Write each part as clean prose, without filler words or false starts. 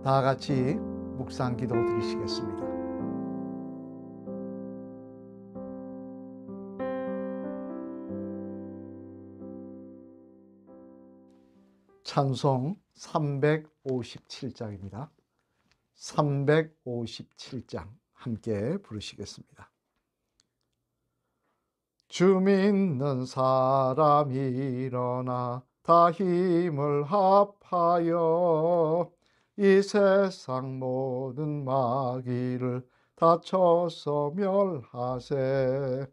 다 같이 묵상 기도 드리시겠습니다. 찬송 357장입니다. 357장 함께 부르시겠습니다. 주 믿는 사람 일어나 다 힘을 합하여 이 세상 모든 마귀를 다 쳐서 멸하세.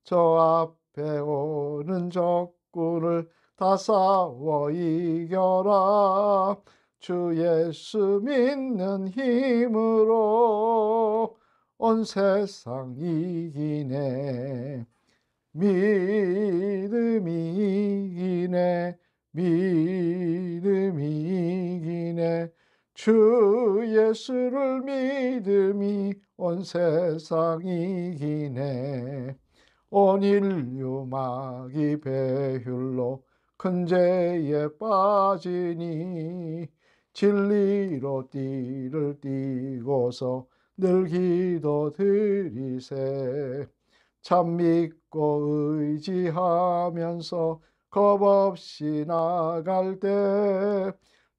저 앞에 오는 적군을 다 싸워 이겨라. 주 예수 믿는 힘으로 온 세상 이기네. 믿음이 이기네. 믿음이 이기네. 주 예수를 믿음이 온 세상 이기네. 온 인류 마귀 배율로 큰 죄에 빠지니 진리로 띠를 띠고서 늘 기도 드리세. 참 믿고 의지하면서 겁없이 나갈 때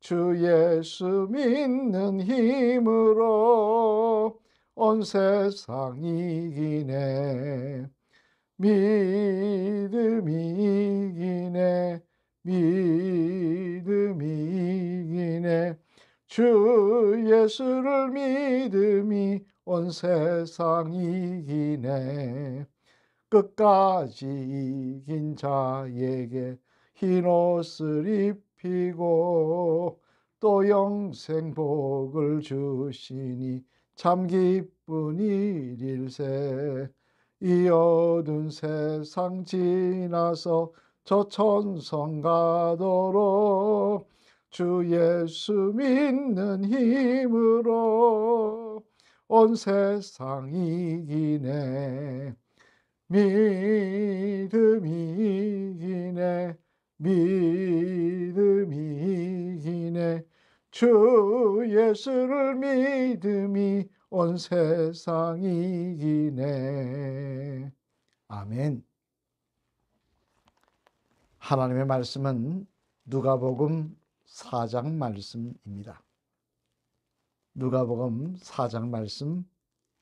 주 예수 믿는 힘으로 온 세상 이기네. 믿음이 이기네. 믿음이 이기네. 주 예수를 믿음이 온 세상 이기네. 끝까지 이긴 자에게 흰옷을 입히고 또 영생 복을 주시니 참 기쁜 일일세. 이 어두운 세상 지나서 저 천성 가도록 주 예수 믿는 힘으로 온 세상 이기네. 믿음이 이기네. 믿음이 이기네. 주 예수를 믿음이 온 세상 이기네. 아멘. 하나님의 말씀은 누가복음 4장 말씀입니다. 누가복음 4장 말씀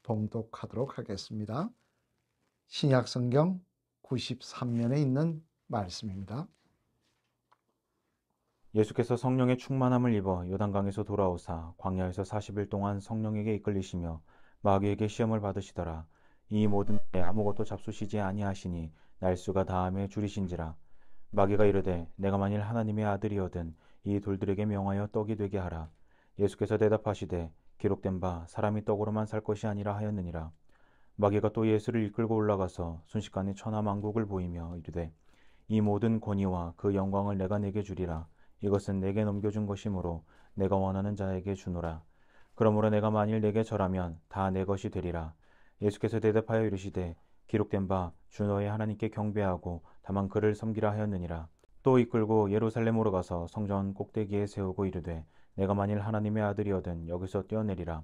봉독하도록 하겠습니다. 신약성경 93면에 있는 말씀입니다. 예수께서 성령의 충만함을 입어 요단강에서 돌아오사 광야에서 40일 동안 성령에게 이끌리시며 마귀에게 시험을 받으시더라. 이 모든 때에 아무것도 잡수시지 아니하시니 날수가 다함에 줄이신지라. 마귀가 이르되 내가 만일 하나님의 아들이거든 이 돌들에게 명하여 떡이 되게 하라. 예수께서 대답하시되 기록된 바 사람이 떡으로만 살 것이 아니라 하였느니라. 마귀가 또 예수를 이끌고 올라가서 순식간에 천하만국을 보이며 이르되 이 모든 권위와 그 영광을 내가 네게 주리라. 이것은 내게 넘겨준 것이므로 내가 원하는 자에게 주노라. 그러므로 내가 만일 내게 절하면 다 내 것이 되리라. 예수께서 대답하여 이르시되 기록된 바 주 너의 하나님께 경배하고 다만 그를 섬기라 하였느니라. 또 이끌고 예루살렘으로 가서 성전 꼭대기에 세우고 이르되 내가 만일 하나님의 아들이거든 여기서 뛰어내리라.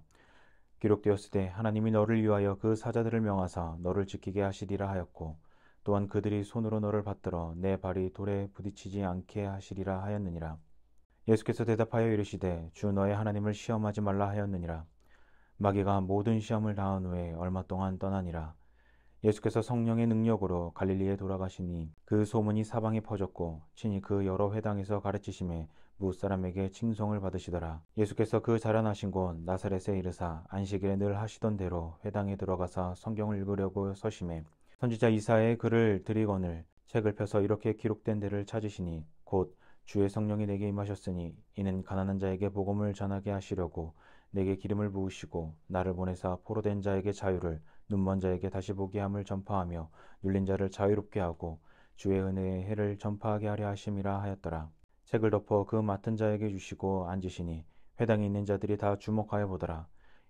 기록되었으되 하나님이 너를 위하여 그 사자들을 명하사 너를 지키게 하시리라 하였고 또한 그들이 손으로 너를 받들어 내 발이 돌에 부딪히지 않게 하시리라 하였느니라. 예수께서 대답하여 이르시되 주 너의 하나님을 시험하지 말라 하였느니라. 마귀가 모든 시험을 당한 후에 얼마 동안 떠나니라. 예수께서 성령의 능력으로 갈릴리에 돌아가시니 그 소문이 사방에 퍼졌고 친히 그 여러 회당에서 가르치심에 무사람에게 칭송을 받으시더라. 예수께서 그 자라나신 곳 나사렛에 이르사 안식일에 늘 하시던 대로 회당에 들어가사 성경을 읽으려고 서심해 선지자 이사야의 글을 들이거늘 책을 펴서 이렇게 기록된 데를 찾으시니 곧 주의 성령이 내게 임하셨으니 이는 가난한 자에게 복음을 전하게 하시려고 내게 기름을 부으시고 나를 보내사 포로된 자에게 자유를 눈먼 자에게 다시 보게 함을 전파하며 눌린 자를 자유롭게 하고 주의 은혜의 해를 전파하게 하려 하심이라 하였더라. 책을 덮어 그 맡은 자에게 주시고 앉으시니 회당에 있는 자들이 다 주목하여 보더라.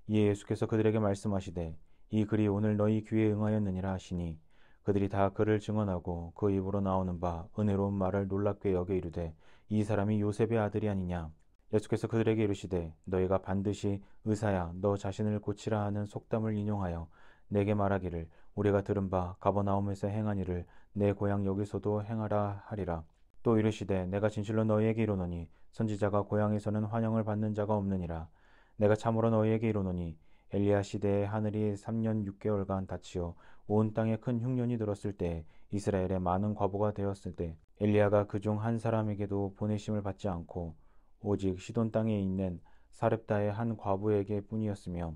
이에 예수께서 그들에게 말씀하시되 이 글이 오늘 너희 귀에 응하였느니라 하시니 그들이 다 그를 증언하고 그 입으로 나오는 바 은혜로운 말을 놀랍게 여겨 이르되 이 사람이 요셉의 아들이 아니냐. 예수께서 그들에게 이르시되 너희가 반드시 의사야 너 자신을 고치라 하는 속담을 인용하여 내게 말하기를 우리가 들은 바 가버나움에서 행한 일을 내 고향 여기서도 행하라 하리라. 또 이르시되 내가 진실로 너희에게 이르노니 선지자가 고향에서는 환영을 받는 자가 없느니라. 내가 참으로 너희에게 이르노니 엘리야 시대에 하늘이 3년 6개월간 닫히어 온 땅에 큰 흉년이 들었을 때 이스라엘에 많은 과부가 되었을 때 엘리야가 그중 한 사람에게도 보내심을 받지 않고 오직 시돈 땅에 있는 사렙다의 한 과부에게 뿐이었으며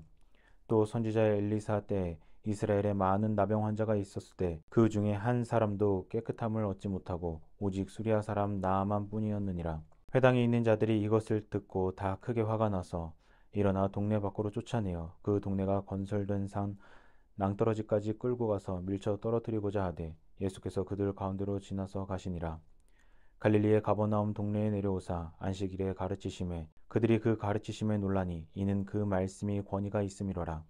또 선지자 엘리사 때에 이스라엘에 많은 나병 환자가 있었을 때 그 중에 한 사람도 깨끗함을 얻지 못하고 오직 수리아 사람 나아만 뿐이었느니라. 회당에 있는 자들이 이것을 듣고 다 크게 화가 나서 일어나 동네 밖으로 쫓아내어 그 동네가 건설된 산 낭떠러지까지 끌고 가서 밀쳐 떨어뜨리고자 하되 예수께서 그들 가운데로 지나서 가시니라. 갈릴리의 가버나움 동네에 내려오사 안식일에 가르치심에 그들이 그 가르치심에 놀라니 이는 그 말씀이 권위가 있음이로라.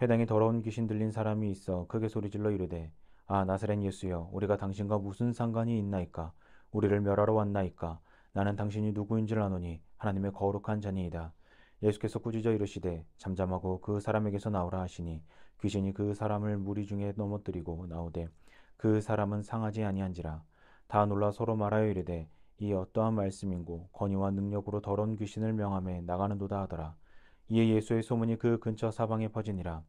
회당에 더러운 귀신 들린 사람이 있어 크게 소리질러 이르되 아 나사렛 예수여 우리가 당신과 무슨 상관이 있나이까 우리를 멸하러 왔나이까 나는 당신이 누구인지를 아노니 하나님의 거룩한 자니이다. 예수께서 꾸짖어 이르시되 잠잠하고 그 사람에게서 나오라 하시니 귀신이 그 사람을 무리 중에 넘어뜨리고 나오되 그 사람은 상하지 아니한지라. 다 놀라 서로 말하여 이르되 이 어떠한 말씀인고 권위와 능력으로 더러운 귀신을 명함에 나가는도다 하더라. 이에 예수의 소문이 그 근처 사방에 퍼지니라.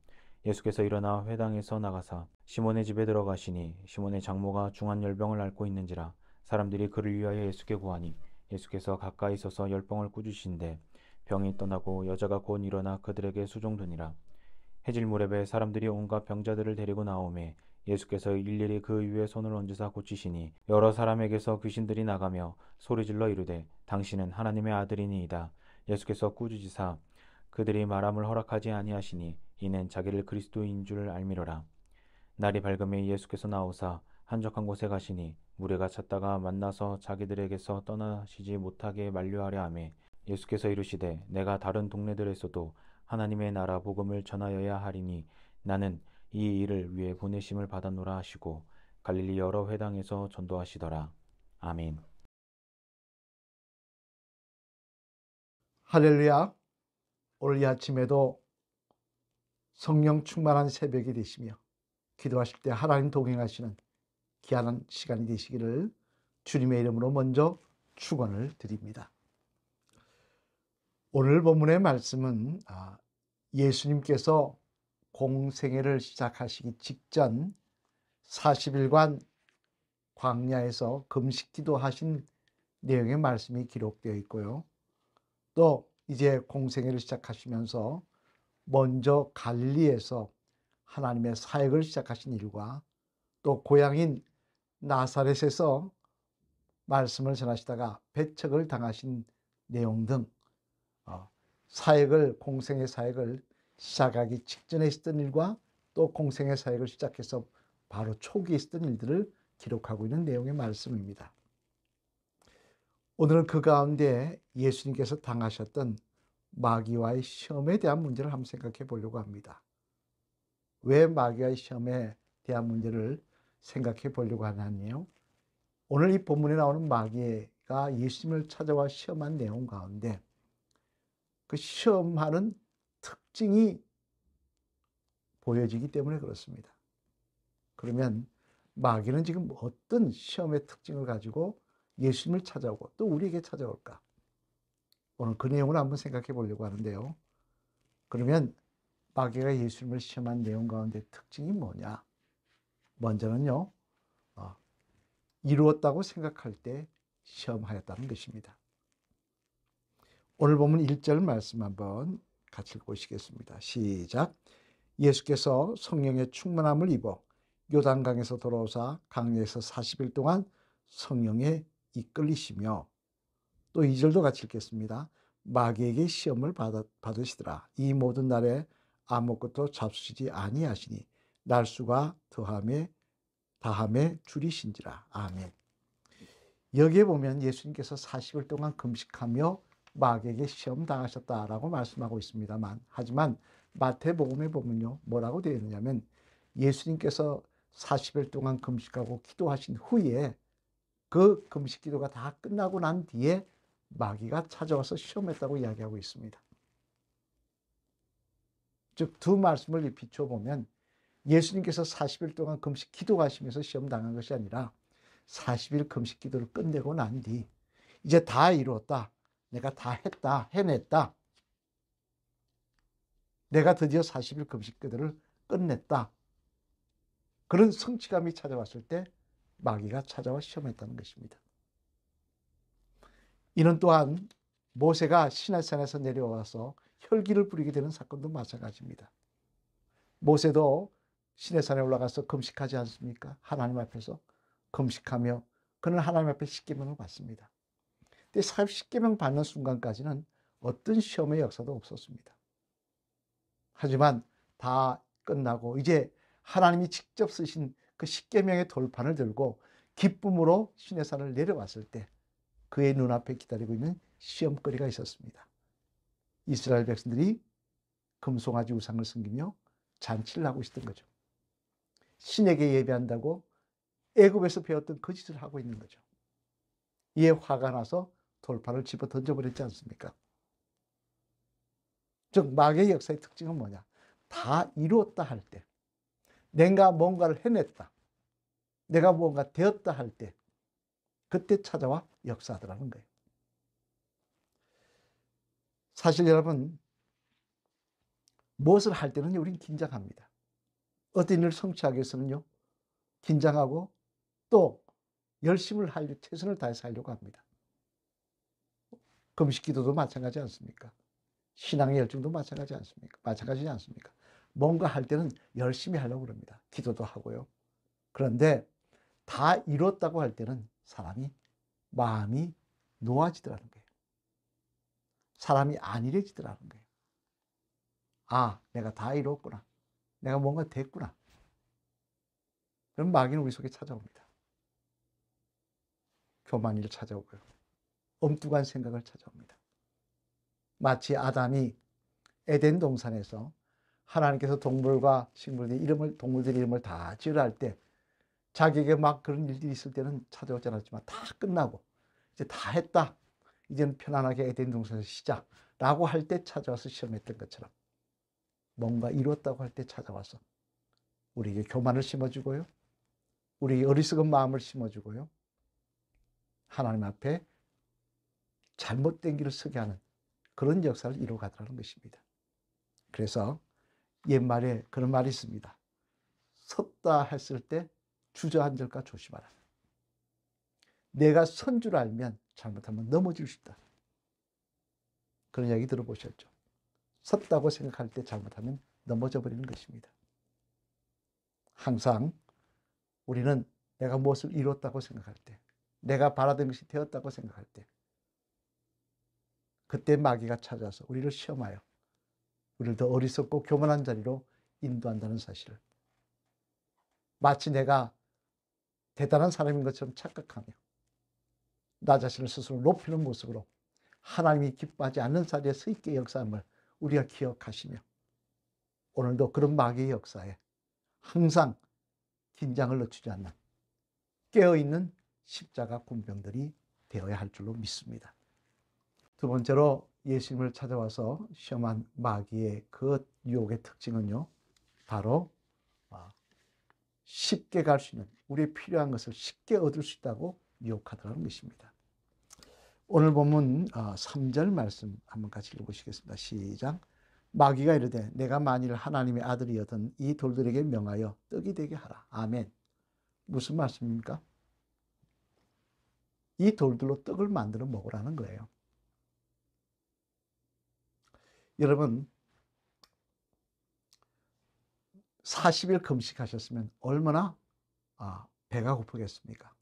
예수께서 일어나 회당에서 나가사 시몬의 집에 들어가시니 시몬의 장모가 중한 열병을 앓고 있는지라. 사람들이 그를 위하여 예수께 구하니 예수께서 가까이 서서 열병을 꾸짖으신데 병이 떠나고 여자가 곧 일어나 그들에게 수종되니라. 해질 무렵에 사람들이 온갖 병자들을 데리고 나오매 예수께서 일일이 그 위에 손을 얹으사 고치시니 여러 사람에게서 귀신들이 나가며 소리질러 이르되 당신은 하나님의 아들이니이다. 예수께서 꾸짖으사 그들이 말함을 허락하지 아니하시니 이는 자기를 그리스도인 줄 알미러라. 날이 밝음에 예수께서 나오사 한적한 곳에 가시니 무리가 찾다가 만나서 자기들에게서 떠나시지 못하게 만류하려 하매 예수께서 이르시되 내가 다른 동네들에서도 하나님의 나라 복음을 전하여야 하리니 나는 이 일을 위해 보내심을 받았노라 하시고 갈릴리 여러 회당에서 전도하시더라. 아멘. 할렐루야. 오늘 이 아침에도 성령 충만한 새벽이 되시며 기도하실 때 하나님 동행하시는 귀한 시간이 되시기를 주님의 이름으로 먼저 축원을 드립니다. 오늘 본문의 말씀은 예수님께서 공생애를 시작하시기 직전 40일간 광야에서 금식 기도하신 내용의 말씀이 기록되어 있고요. 또 이제 공생애를 시작하시면서 먼저 갈릴리에서 하나님의 사역을 시작하신 일과 또 고향인 나사렛에서 말씀을 전하시다가 배척을 당하신 내용 등 공생의 사역을 시작하기 직전에 있었던 일과 또 공생의 사역을 시작해서 바로 초기에 있었던 일들을 기록하고 있는 내용의 말씀입니다. 오늘은 그 가운데 예수님께서 당하셨던 마귀와의 시험에 대한 문제를 한번 생각해 보려고 합니다. 왜 마귀와의 시험에 대한 문제를 생각해 보려고 하냐면요. 오늘 이 본문에 나오는 마귀가 예수님을 찾아와 시험한 내용 가운데 그 시험하는 특징이 보여지기 때문에 그렇습니다. 그러면 마귀는 지금 어떤 시험의 특징을 가지고 예수님을 찾아오고 또 우리에게 찾아올까? 오늘 그 내용을 한번 생각해 보려고 하는데요. 그러면 마귀가 예수님을 시험한 내용 가운데 특징이 뭐냐? 먼저는요, 이루었다고 생각할 때 시험하였다는 것입니다. 오늘 보면 1절 말씀 한번 같이 읽으시겠습니다. 시작. 예수께서 성령의 충만함을 입어 요단강에서 돌아오사 강야에서 40일 동안 성령에 이끌리시며 또 2절도 같이 읽겠습니다. 마귀에게 시험을 받으시더라. 이 모든 날에 아무것도 잡수시지 아니하시니 날수가 다함에 줄이신지라. 아멘. 여기에 보면 예수님께서 40일 동안 금식하며 마귀에게 시험 당하셨다라고 말씀하고 있습니다만, 하지만 마태복음에 보면요, 뭐라고 되어 있느냐면 예수님께서 40일 동안 금식하고 기도하신 후에 그 금식 기도가 다 끝나고 난 뒤에 마귀가 찾아와서 시험했다고 이야기하고 있습니다. 즉 두 말씀을 비춰보면 예수님께서 40일 동안 금식 기도하시면서 시험 당한 것이 아니라 40일 금식 기도를 끝내고 난 뒤 이제 다 이루었다. 내가 다 했다. 해냈다. 내가 드디어 40일 금식 기도를 끝냈다. 그런 성취감이 찾아왔을 때 마귀가 찾아와 시험했다는 것입니다. 이는 또한 모세가 시내산에서 내려와서 혈기를 부리게 되는 사건도 마찬가지입니다. 모세도 시내산에 올라가서 금식하지 않습니까? 하나님 앞에서 금식하며 그는 하나님 앞에 십계명을 받습니다. 근데 십계명 받는 순간까지는 어떤 시험의 역사도 없었습니다. 하지만 다 끝나고 이제 하나님이 직접 쓰신 그 십계명의 돌판을 들고 기쁨으로 시내산을 내려왔을 때 그의 눈앞에 기다리고 있는 시험거리가 있었습니다. 이스라엘 백성들이 금송아지 우상을 섬기며 잔치를 하고 있었던 거죠. 신에게 예배한다고 애굽에서 배웠던 그 짓을 하고 있는 거죠. 이에 화가 나서 돌판을 집어 던져버렸지 않습니까? 즉 마귀의 역사의 특징은 뭐냐? 다 이루었다 할 때, 내가 뭔가를 해냈다, 내가 뭔가 되었다 할 때, 그때 찾아와 역사하더라는 거예요. 사실 여러분, 무엇을 할 때는 우린 긴장합니다. 어떤 일을 성취하기 위해서는요, 긴장하고 또 열심을 하려, 최선을 다해서 하려고 합니다. 금식 기도도 마찬가지 않습니까? 신앙의 열정도 마찬가지지 않습니까? 뭔가 할 때는 열심히 하려고 그럽니다. 기도도 하고요. 그런데 다 이뤘다고 할 때는 사람이 마음이 놓아지더라는 거예요. 사람이 안일해지더라는 거예요. 아, 내가 다 이뤘구나. 내가 뭔가 됐구나. 그럼 마귀는 우리 속에 찾아옵니다. 교만이를 찾아오고요. 엉뚱한 생각을 찾아옵니다. 마치 아담이 에덴 동산에서 하나님께서 동물과 식물들의 이름을 다 지으라 할 때 자기에게 막 그런 일들이 있을 때는 찾아오지 않았지만 다 끝나고 이제 다 했다. 이제는 편안하게 에덴 동산에서 시작라고 할 때 찾아와서 시험했던 것처럼 뭔가 이뤘다고 할 때 찾아와서 우리에게 교만을 심어주고요. 우리에게 어리석은 마음을 심어주고요. 하나님 앞에 잘못된 길을 서게 하는 그런 역사를 이루어가더라는 것입니다. 그래서 옛말에 그런 말이 있습니다. 섰다 했을 때 주저앉을까 조심하라. 내가 선 줄 알면 잘못하면 넘어질 수 있다. 그런 이야기 들어보셨죠? 섰다고 생각할 때 잘못하면 넘어져 버리는 것입니다. 항상 우리는 내가 무엇을 이뤘다고 생각할 때, 내가 바라던 것이 되었다고 생각할 때, 그때 마귀가 찾아서 우리를 시험하여 우리를 더 어리석고 교만한 자리로 인도한다는 사실을, 마치 내가 대단한 사람인 것처럼 착각하며 나 자신을 스스로 높이는 모습으로 하나님이 기뻐하지 않는 자리에 서 있게 역사함을 우리가 기억하시며 오늘도 그런 마귀의 역사에 항상 긴장을 늦추지 않는 깨어있는 십자가 군병들이 되어야 할 줄로 믿습니다. 두 번째로 예수님을 찾아와서 시험한 마귀의 그 유혹의 특징은요, 바로 쉽게 갈 수 있는, 우리의 필요한 것을 쉽게 얻을 수 있다고 유혹하더라는 것입니다. 오늘 본문 3절 말씀 한번 같이 읽어보시겠습니다. 시작. 마귀가 이르되 내가 만일 하나님의 아들이거든 이 돌들에게 명하여 떡이 되게 하라. 아멘. 무슨 말씀입니까? 이 돌들로 떡을 만들어 먹으라는 거예요. 여러분 40일 금식하셨으면 얼마나 배가 고프겠습니까?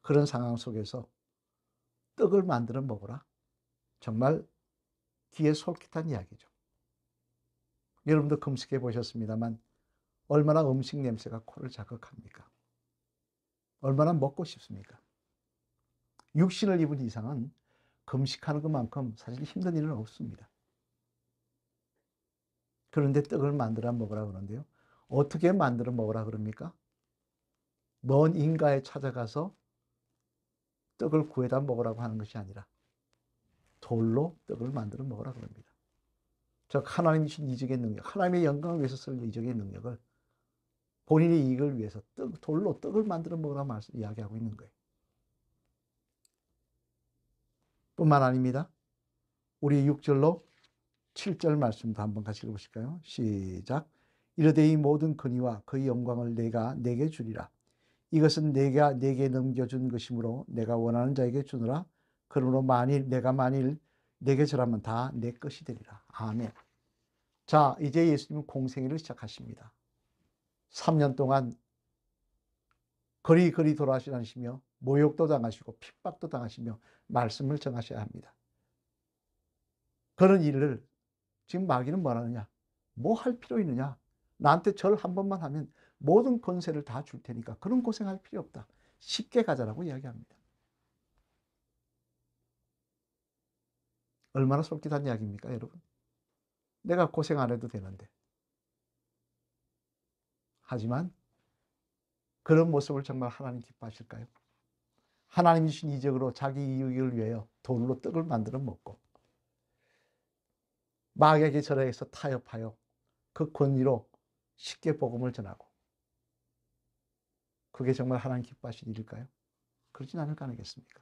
그런 상황 속에서 떡을 만들어 먹으라. 정말 귀에 솔깃한 이야기죠. 여러분도 금식해 보셨습니다만 얼마나 음식 냄새가 코를 자극합니까? 얼마나 먹고 싶습니까? 육신을 입은 이상은 금식하는 것만큼 사실 힘든 일은 없습니다. 그런데 떡을 만들어 먹으라 그러는데요. 어떻게 만들어 먹으라 그럽니까? 먼 인가에 찾아가서 떡을 구해다 먹으라고 하는 것이 아니라 돌로 떡을 만들어 먹으라 그럽니다. 즉 하나님이 주신 이적의 능력, 하나님의 영광을 위해서 쓸 이적의 능력을 본인의 이익을 위해서 돌로 떡을 만들어 먹으라 이야기하고 있는 거예요. 뿐만 아닙니다. 우리 6절로 7절 말씀도 한번 같이 읽어보실까요? 시작. 이르되 이 모든 권위와 그의 영광을 내가 내게 주리라. 이것은 내가 내게 넘겨준 것이므로 내가 원하는 자에게 주노라. 그러므로 내가 만일 내게 절하면 다 내 것이 되리라. 아멘. 자, 이제 예수님은 공생애를 시작하십니다. 3년 동안 거리거리 돌아다니시며 모욕도 당하시고 핍박도 당하시며 말씀을 전하셔야 합니다. 그런 일을 지금 마귀는 뭐라느냐? 뭐 할 필요 있느냐? 나한테 절 한 번만 하면 모든 권세를 다 줄 테니까 그런 고생할 필요 없다. 쉽게 가자라고 이야기합니다. 얼마나 솔깃한 이야기입니까, 여러분? 내가 고생 안 해도 되는데. 하지만 그런 모습을 정말 하나님 기뻐하실까요? 하나님이 주신 이적으로 자기 이익을 위하여 돌로 떡을 만들어 먹고 마귀에게 절하여서 타협하여 그 권위로 쉽게 복음을 전하고 그게 정말 하나님 기뻐하신 일일까요? 그러진 않을 거 아니겠습니까?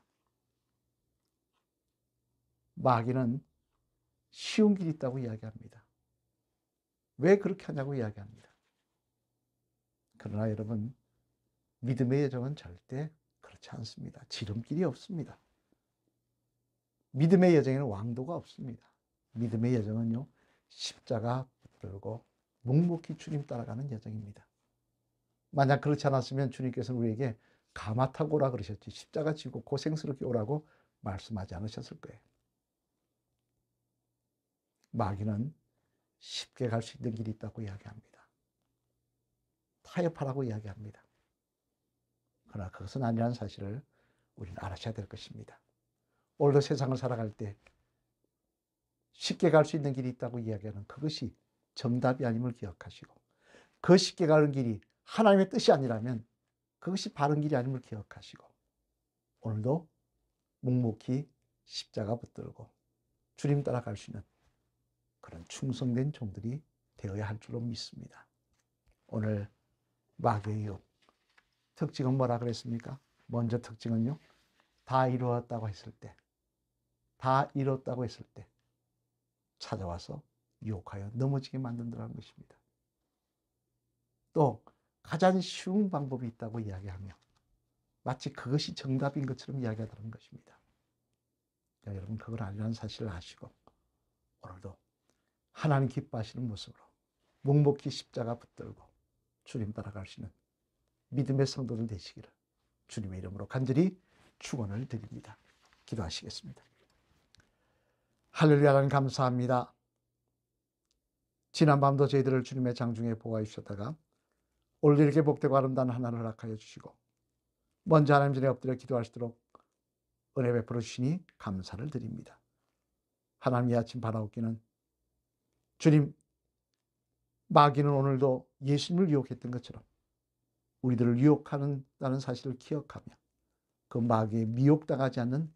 마귀는 쉬운 길이 있다고 이야기합니다. 왜 그렇게 하냐고 이야기합니다. 그러나 여러분, 믿음의 여정은 절대 그렇지 않습니다. 지름길이 없습니다. 믿음의 여정에는 왕도가 없습니다. 믿음의 여정은요, 십자가 붙들고 묵묵히 주님 따라가는 여정입니다. 만약 그렇지 않았으면 주님께서는 우리에게 가마 타고 오라 그러셨지 십자가 지고 고생스럽게 오라고 말씀하지 않으셨을 거예요. 마귀는 쉽게 갈 수 있는 길이 있다고 이야기합니다. 타협하라고 이야기합니다. 그러나 그것은 아니라는 사실을 우리는 알아셔야 될 것입니다. 오늘도 세상을 살아갈 때 쉽게 갈 수 있는 길이 있다고 이야기하는 그것이 정답이 아님을 기억하시고 그 쉽게 가는 길이 하나님의 뜻이 아니라면 그것이 바른 길이 아님을 기억하시고 오늘도 묵묵히 십자가 붙들고 주님 따라갈 수 있는 그런 충성된 종들이 되어야 할 줄로 믿습니다. 오늘 마귀의 유혹 특징은 뭐라 그랬습니까? 먼저 특징은요, 다 이루었다고 했을 때, 다 이뤘다고 했을 때 찾아와서 유혹하여 넘어지게 만든다는 것입니다. 또 가장 쉬운 방법이 있다고 이야기하며 마치 그것이 정답인 것처럼 이야기하다는 것입니다. 자, 여러분 그걸 아니라는 사실을 아시고 오늘도 하나님 기뻐하시는 모습으로 묵묵히 십자가 붙들고 주님 따라갈 수 있는 믿음의 성도들 되시기를 주님의 이름으로 간절히 축원을 드립니다. 기도하시겠습니다. 할렐루야 하나님 감사합니다. 지난밤도 저희들을 주님의 장중에 보호해 주셨다가 오늘 이렇게 복되고 아름다운 하나를 허락하여 주시고 먼저 하나님 전에 엎드려 기도할 수 있도록 은혜 베풀어 주시니 감사를 드립니다. 하나님 이 아침 바라옵기는 주님 마귀는 오늘도 예수님을 유혹했던 것처럼 우리들을 유혹하는다는 사실을 기억하며 그 마귀에 미혹당하지 않는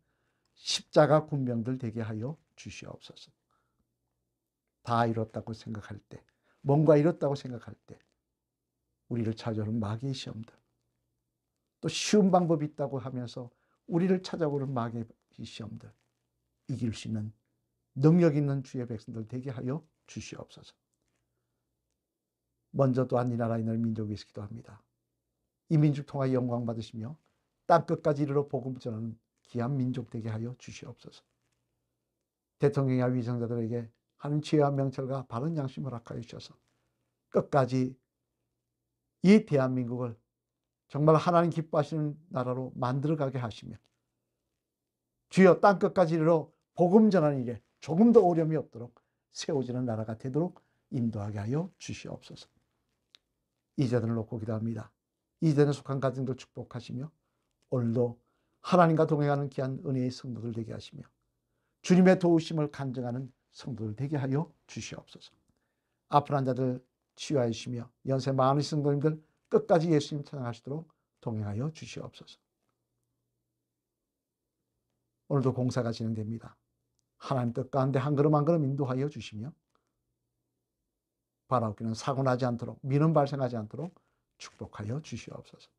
십자가 군병들 되게 하여 주시옵소서. 다 이뤘다고 생각할 때, 뭔가 이뤘다고 생각할 때 우리를 찾아오는 마귀의 시험들, 또 쉬운 방법이 있다고 하면서 우리를 찾아오는 마귀의 시험들 이길 수 있는 능력 있는 주의 백성들 되게 하여 주시옵소서. 먼저 또한 이 나라 이 나라 민족을 위해서 기도합니다. 이 민족 통하여 영광 받으시며 땅끝까지 이르러 복음 전하는 귀한 민족 되게 하여 주시옵소서. 대통령이나 위정자들에게 하는 지혜와 명철과 바른 양심을 허락하여 주셔서 끝까지 이 대한민국을 정말 하나님 기뻐하시는 나라로 만들어가게 하시며 주여 땅끝까지 이르러 복음 전하는 일에 조금 더 어려움이 없도록 세워지는 나라가 되도록 인도하게 하여 주시옵소서. 이제들을 놓고 기도합니다. 이제는 속한 가정들 축복하시며 오늘도 하나님과 동행하는 귀한 은혜의 성도들 되게 하시며 주님의 도우심을 간증하는 성도들 되게 하여 주시옵소서. 아픈 환자들 치유하여 주시며 연세 많으신 성도님들 끝까지 예수님 찬양하시도록 동행하여 주시옵소서. 오늘도 공사가 진행됩니다. 하나님 뜻 가운데 한 걸음 한 걸음 인도하여 주시며 바라옵기는 사고 나지 않도록, 미련 발생하지 않도록 축복하여 주시옵소서.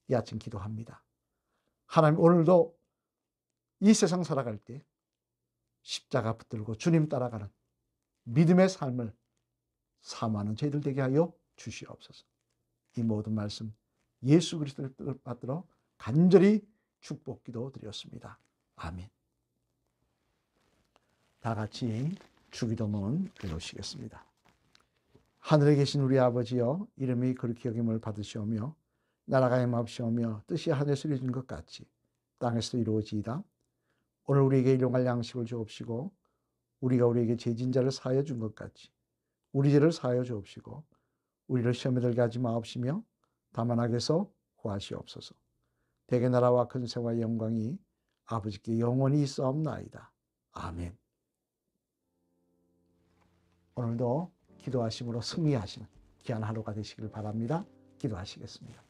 이 아침 기도합니다. 하나님, 오늘도 이 세상 살아갈 때 십자가 붙들고 주님 따라가는 믿음의 삶을 사모하는 저희들 되게 하여 주시옵소서. 이 모든 말씀 예수 그리스도를 받들어 간절히 축복기도 드렸습니다. 아멘. 다 같이 주기도문 읽으시겠습니다. 하늘에 계신 우리 아버지여, 이름이 거룩히 여김을 받으시오며 나라가 임하옵시오며 뜻이 하늘에서 이루어진 것 같이 땅에서도 이루어지이다. 오늘 우리에게 일용할 양식을 주옵시고 우리가 우리에게 죄진 자를 사하여 준 것 같이 우리 죄를 사하여 주옵시고 우리를 시험에 들게 하지 마옵시며 다만 악에서 구하시옵소서. 대개 나라와 근세와 영광이 아버지께 영원히 있사옵나이다. 아멘. 오늘도 기도하심으로 승리하시는 귀한 하루가 되시길 바랍니다. 기도하시겠습니다.